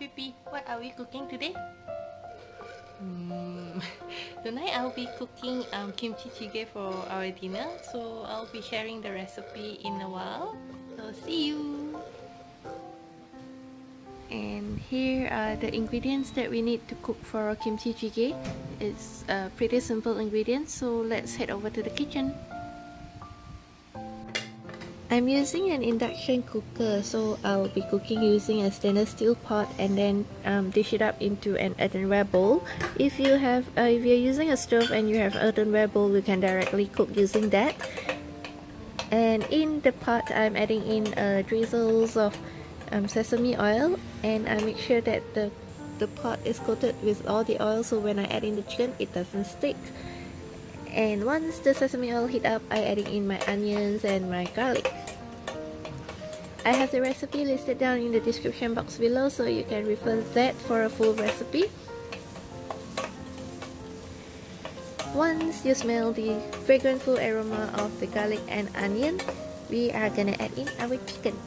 Pipi, what are we cooking today? Tonight I'll be cooking kimchi jjigae for our dinner, so I'll be sharing the recipe in a while. So see you! And here are the ingredients that we need to cook for our kimchi jjigae. It's pretty simple ingredients, so let's head over to the kitchen. I'm using an induction cooker, so I'll be cooking using a stainless steel pot and then dish it up into an earthenware bowl. If you're using a stove and you have earthenware bowl, you can directly cook using that. And in the pot, I'm adding in drizzles of sesame oil, and I make sure that the pot is coated with all the oil, so when I add in the chicken, it doesn't stick. And once the sesame oil heat up, I adding in my onions and my garlic. I have the recipe listed down in the description box below, so you can refer to that for a full recipe. Once you smell the fragrantful aroma of the garlic and onion, we are gonna add in our chicken.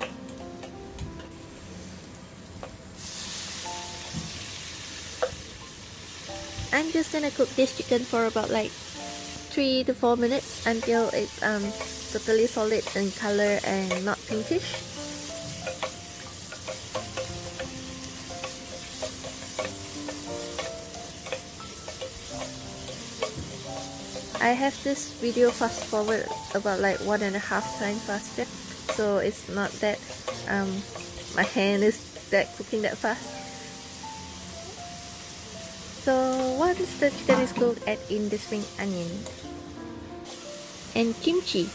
I'm just gonna cook this chicken for about like 3 to 4 minutes until it's totally solid in color and not pinkish. I have this video fast forward about like 1.5 times faster, so it's not that my hand is cooking that fast. So once the chicken is cooked, add in the spring onion and kimchi.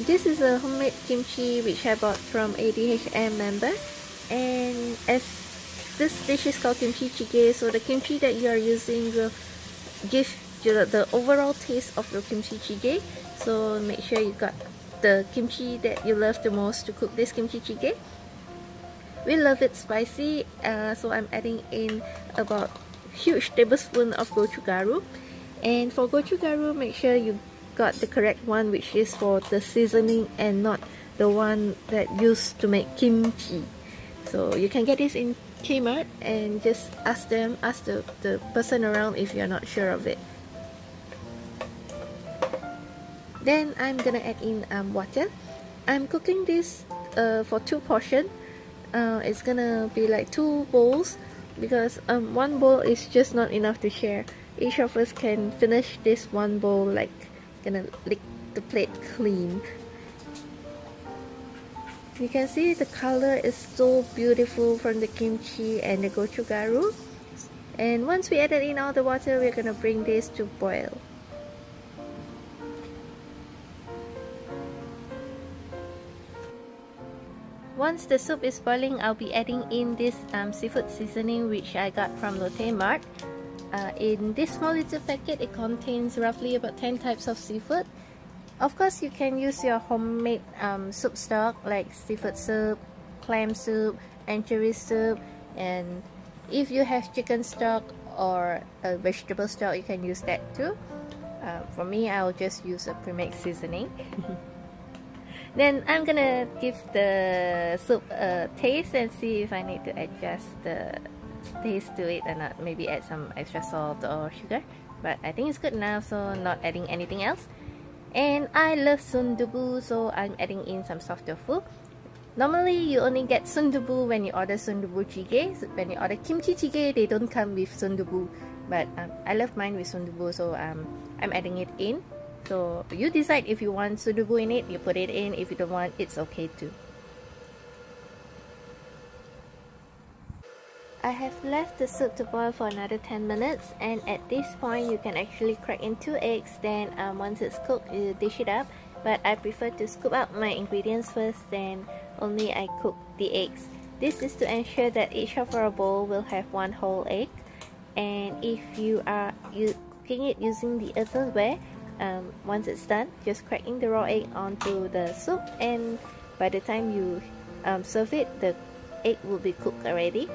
This is a homemade kimchi which I bought from a DHM member, and as this dish is called kimchi jjigae, so the kimchi that you are using will give you the overall taste of your kimchi jjigae. So make sure you got the kimchi that you love the most to cook this kimchi jjigae. We love it spicy, so I'm adding in about huge tablespoon of gochugaru. And for gochugaru, make sure you got the correct one, which is for the seasoning and not the one that used to make kimchi. So you can get this in Kmart and just ask the person around if you're not sure of it. Then I'm gonna add in water. I'm cooking this for 2 portions. It's gonna be like 2 bowls, because 1 bowl is just not enough to share. Each of us can finish this 1 bowl, like gonna lick the plate clean. You can see the color is so beautiful from the kimchi and the gochugaru. And once we added in all the water, we're gonna bring this to boil. Once the soup is boiling, I'll be adding in this seafood seasoning which I got from Lotte Mart. In this small little packet, it contains roughly about 10 types of seafood. Of course, you can use your homemade soup stock like seafood soup, clam soup, anchovy soup, and if you have chicken stock or a vegetable stock, you can use that too. For me, I'll just use a pre-made seasoning. Then I'm gonna give the soup a taste and see if I need to adjust the taste to it or not. Maybe add some extra salt or sugar, but I think it's good enough, so not adding anything else. And I love sundubu, so I'm adding in some soft tofu. Normally you only get sundubu when you order sundubu jjigae. When you order kimchi jjigae, they don't come with sundubu, but I love mine with sundubu, so I'm adding it in. So you decide if you want sundubu in it, you put it in. If you don't want, it's okay too. I have left the soup to boil for another 10 minutes, and at this point you can actually crack in 2 eggs. Then once it's cooked, you dish it up, but I prefer to scoop out my ingredients first, then only I cook the eggs. This is to ensure that each of our bowl will have 1 whole egg. And if you are cooking it using the earthenware, once it's done, just cracking the raw egg onto the soup, and by the time you serve it, the egg will be cooked already.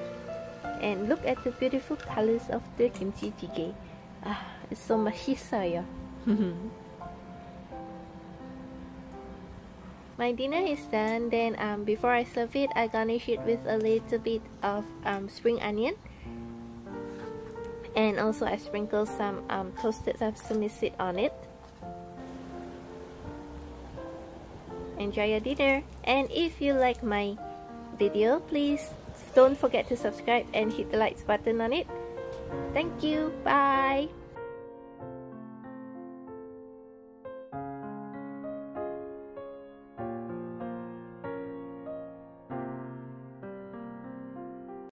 And look at the beautiful colors of the kimchi jjigae. It's so mashisaya. my dinner is done. Then before I serve it, I garnish it with a little bit of spring onion, and also I sprinkle some toasted sesame seed on it. Enjoy your dinner, and if you like my video, please don't forget to subscribe and hit the likes button on it. Thank you. Bye.